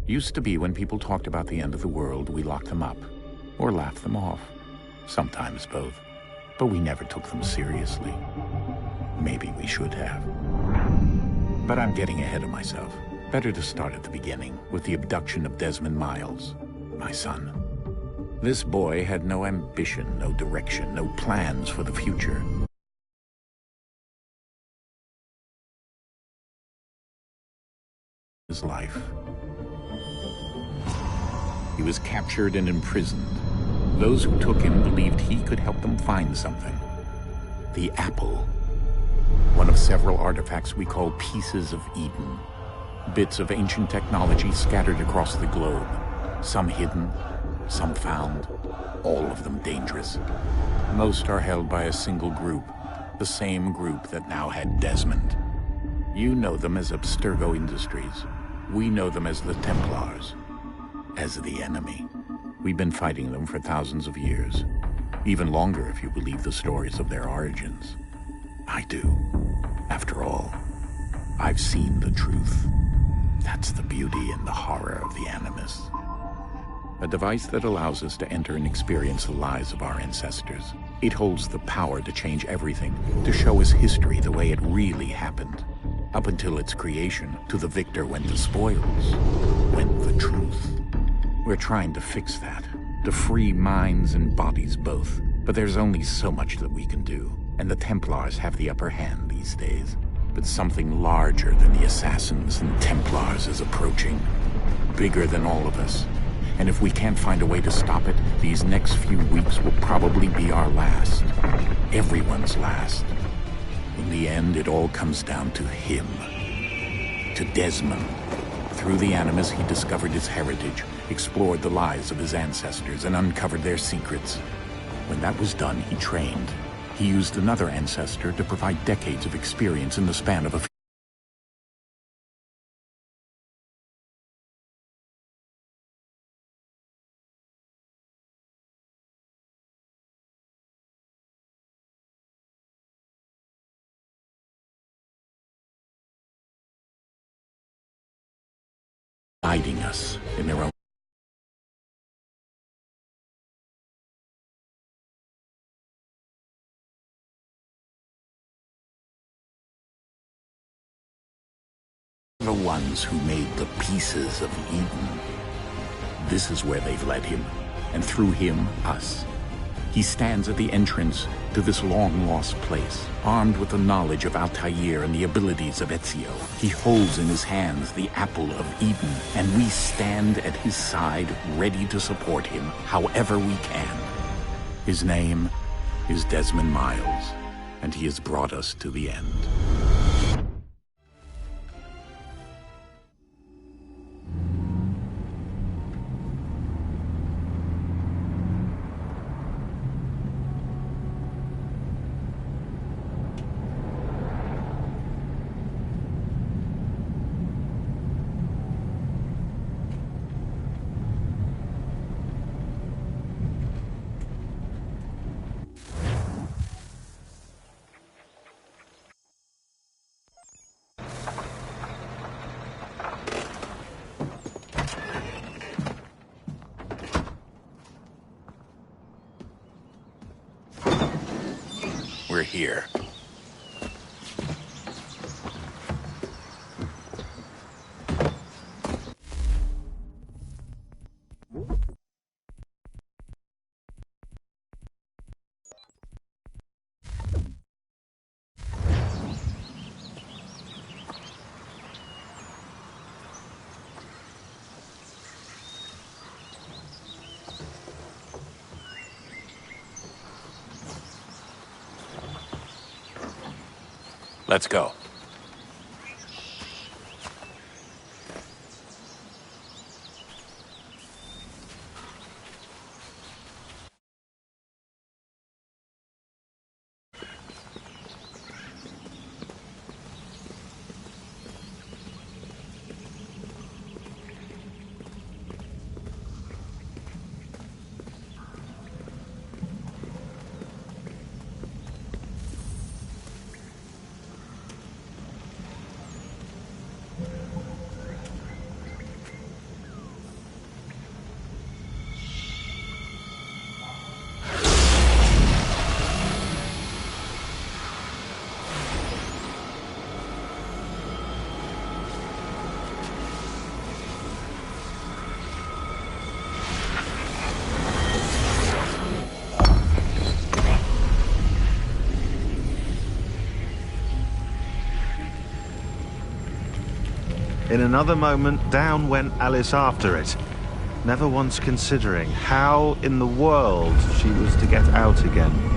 Used to be when people talked about the end of the world, we locked them up, or laughed them off. Sometimes both. But we never took them seriously. Maybe we should have. But I'm getting ahead of myself. Better to start at the beginning, with the abduction of Desmond Miles, my son. This boy had no ambition, no direction, no plans for the future. His life. He was captured and imprisoned. Those who took him believed he could help them find something. The apple. One of several artifacts we call Pieces of Eden. Bits of ancient technology scattered across the globe. Some hidden, some found, all of them dangerous. Most are held by a single group, the same group that now had Desmond. You know them as Abstergo Industries. We know them as the Templars. As the enemy. We've been fighting them for thousands of years. Even longer if you believe the stories of their origins. I do. After all, I've seen the truth. That's the beauty and the horror of the Animus. A device that allows us to enter and experience the lives of our ancestors. It holds the power to change everything, to show us history the way it really happened. Up until its creation, to the victor went the spoils, went the truth. We're trying to fix that, to free minds and bodies both. But there's only so much that we can do, and the Templars have the upper hand these days. But something larger than the Assassins and Templars is approaching, bigger than all of us. And if we can't find a way to stop it, these next few weeks will probably be our last. Everyone's last. In the end, it all comes down to him. To Desmond. Through the Animus, he discovered his heritage, explored the lives of his ancestors, and uncovered their secrets. When that was done, he trained. He used another ancestor to provide decades of experience in the span of a few. Guiding us in their own. The ones who made the Pieces of Eden. This is where they've led him, and through him, us. He stands at the entrance to this long-lost place, armed with the knowledge of Altair and the abilities of Ezio. He holds in his hands the Apple of Eden, and we stand at his side, ready to support him however we can. His name is Desmond Miles, and he has brought us to the end. We're here. Let's go. In another moment, down went Alice after it, never once considering how in the world she was to get out again.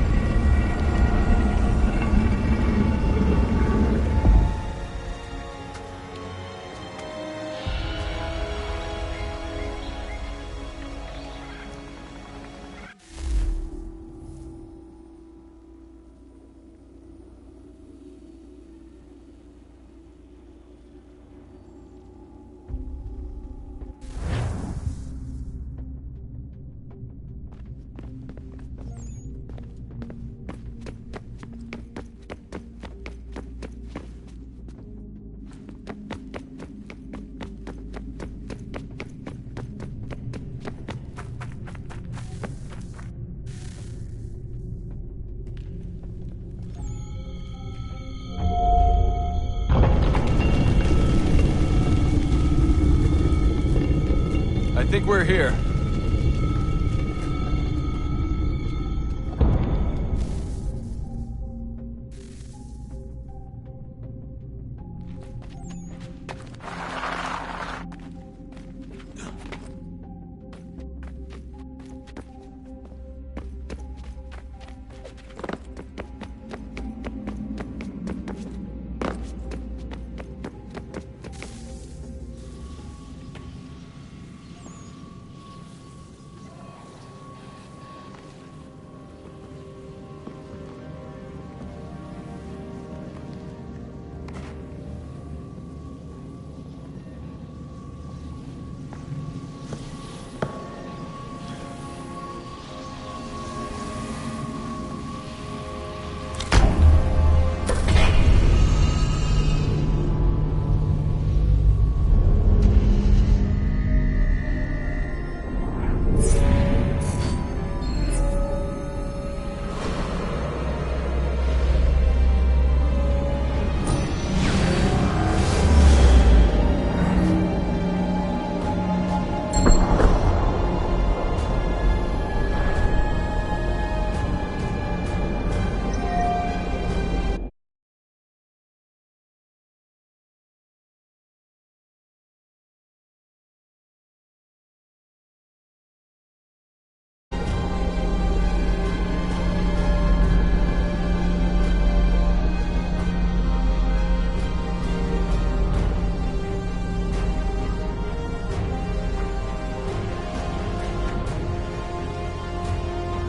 I think we're here.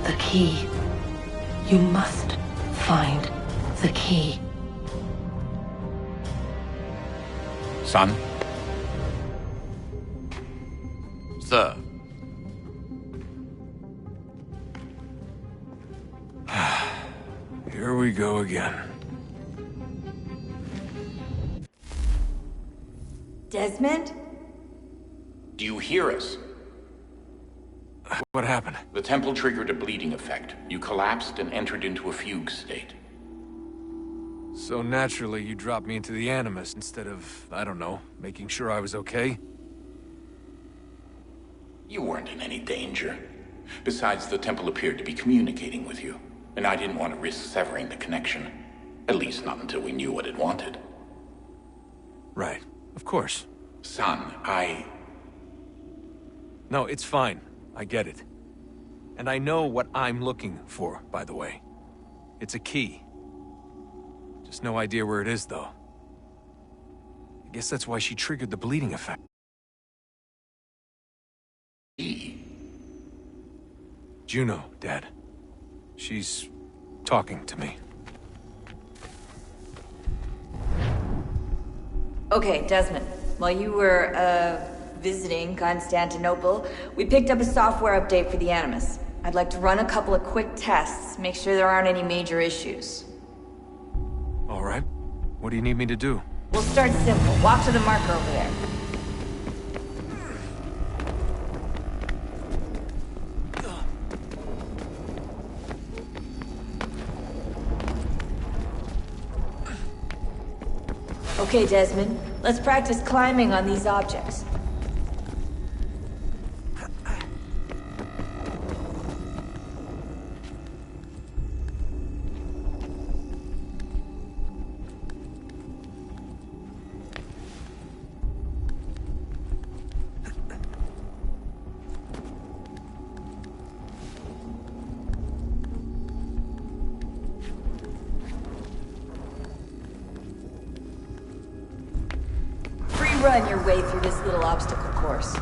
The key. You must find the key. Son? Sir. Here we go again. Desmond? Do you hear us? What happened? The temple triggered a bleeding effect. You collapsed and entered into a fugue state. So naturally, you dropped me into the Animus instead of, I don't know, making sure I was okay? You weren't in any danger. Besides, the temple appeared to be communicating with you, and I didn't want to risk severing the connection. At least not until we knew what it wanted. Right. Of course. Son, No, it's fine. I get it. And I know what I'm looking for, by the way. It's a key. Just no idea where it is, though. I guess that's why she triggered the bleeding effect. Juno, Dad. She's talking to me. Okay, Desmond. While you were, visiting Constantinople, we picked up a software update for the Animus. I'd like to run a couple of quick tests, make sure there aren't any major issues. All right. What do you need me to do? We'll start simple. Walk to the marker over there. Okay, Desmond. Let's practice climbing on these objects. run your way through this little obstacle course.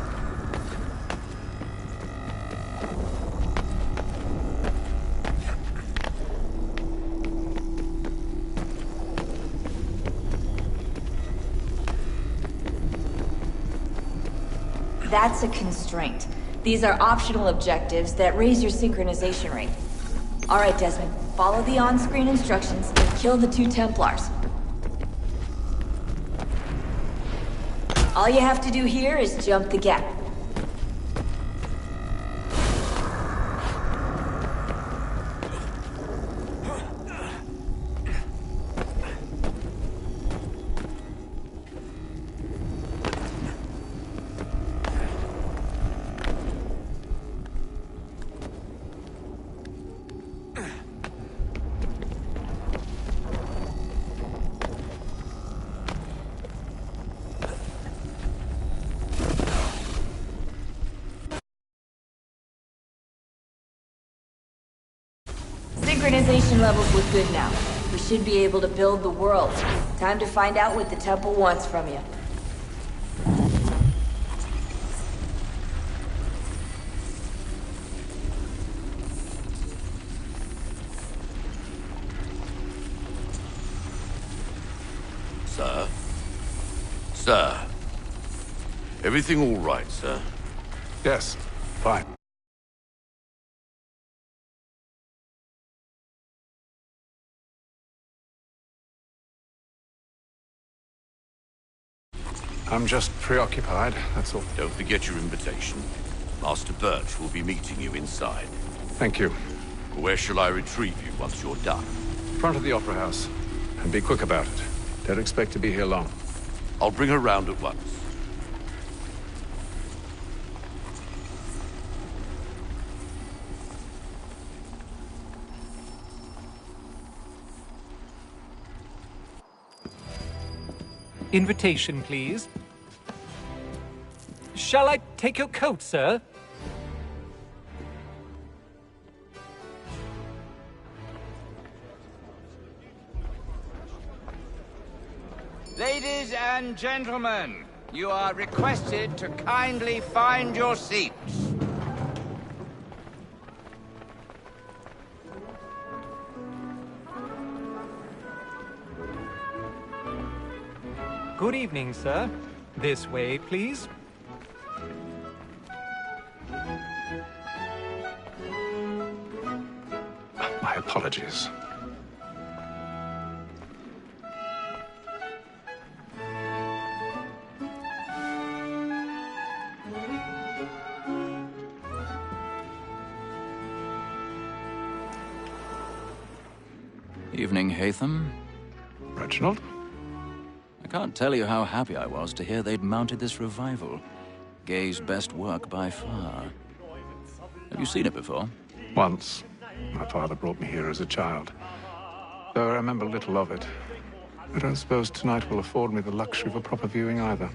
That's a constraint. These are optional objectives that raise your synchronization rate. Alright, Desmond. Follow the on-screen instructions and kill the 2 Templars. All you have to do here is jump the gap. Synchronization levels look good now. We should be able to build the world. Time to find out what the temple wants from you. Sir? Sir? Everything all right, sir? Yes, fine. I'm just preoccupied, that's all. Don't forget your invitation. Master Birch will be meeting you inside. Thank you. Where shall I retrieve you once you're done? Front of the Opera House. And be quick about it. Don't expect to be here long. I'll bring her round at once. Invitation, please. Shall I take your coat, sir? Ladies and gentlemen, you are requested to kindly find your seats. Good evening, sir. This way, please. My apologies. Evening, Haytham. Reginald? I can't tell you how happy I was to hear they'd mounted this revival. Gay's best work by far. Have you seen it before? Once. My father brought me here as a child. Though I remember little of it. I don't suppose tonight will afford me the luxury of a proper viewing either.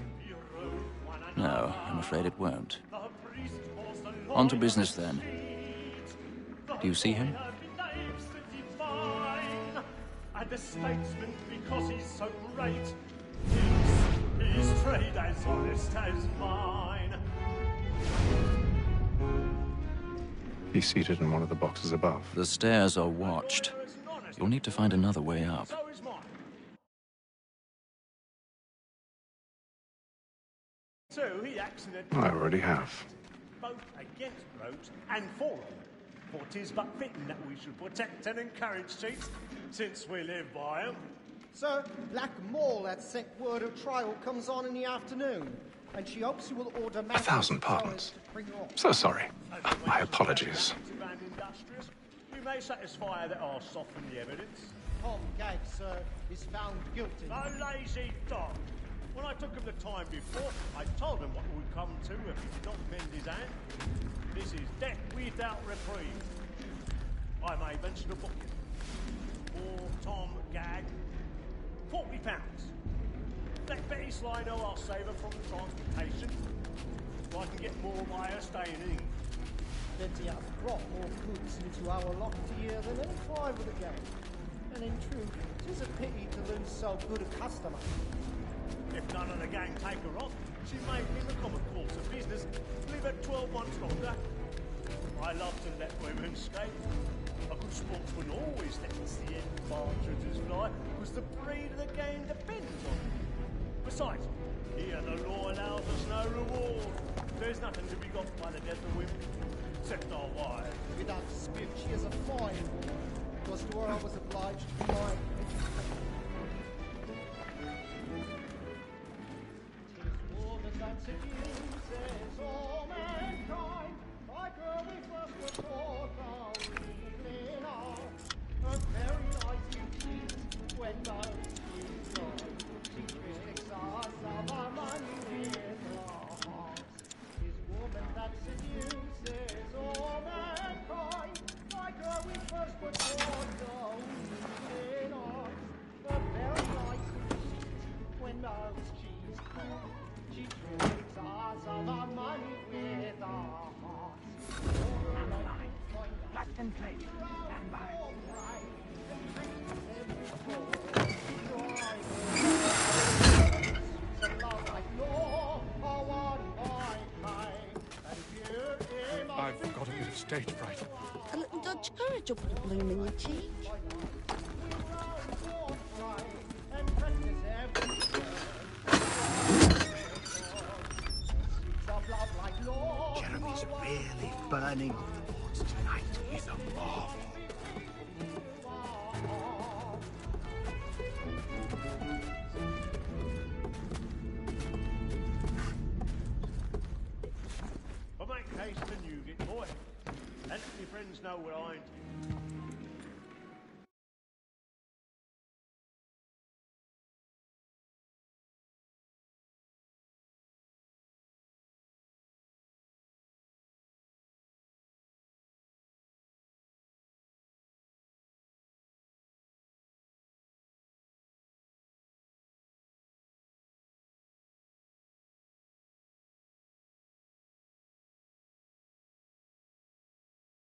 No, I'm afraid it won't. On to business then. Do you see him? And the statesman, because he's so great, his trade as honest as mine. He's seated in one of the boxes above. The stairs are watched. You'll need to find another way up. So is mine. So he accidentally... I already have. Both against roads and for them. For 'tis but fitting that we should protect and encourage cheats, since we live by 'em. Sir, Black Mall had sent word of trial comes on in the afternoon, and she hopes you will order... 1,000 pardons. So sorry. My apologies. And industrious, we may satisfy that I'll soften the evidence. Tom Gag, sir, is found guilty. No lazy dog. When I took him the time before, I told him what would come to if he did not mend his hand. This is death without reprieve. I may mention a booking. For Tom Gag, £40. Let Betty Sly know I'll save her from the transportation, so I can get more by her staying in. Betty has brought more goods into our loft here than any five of the gang. And in truth, 'tis a pity to lose so good a customer. If none of the gang take her off, she made me the common course of business live her 12 months longer. I love to let women skate. A good sportsman always lets the end partridges fly, because the breed of the game depends on it. Besides, here the law allows us no reward. There's nothing to be got by the death of women, except our wives. Without dispute, she is a fine woman. Because to her I was obliged to be mine. Tis woman that seduces all mankind. Like her we first were taught our evening hour. Her very eyes you tease when those you joy. She tricks us of our money with her heart. Tis woman that seduces all mankind. Like her we first were taught our evening hour. Her very eyes you tease when those she's caught. She tricks us of our money with her heart. Left and plate. Stand by. I've got a bit of stage fright. A little Dutch courage will put a bloom in your cheek. Jeremy's really burning on the boards tonight. He's a marvel. But make haste and you get boy. And let your friends know where I ain't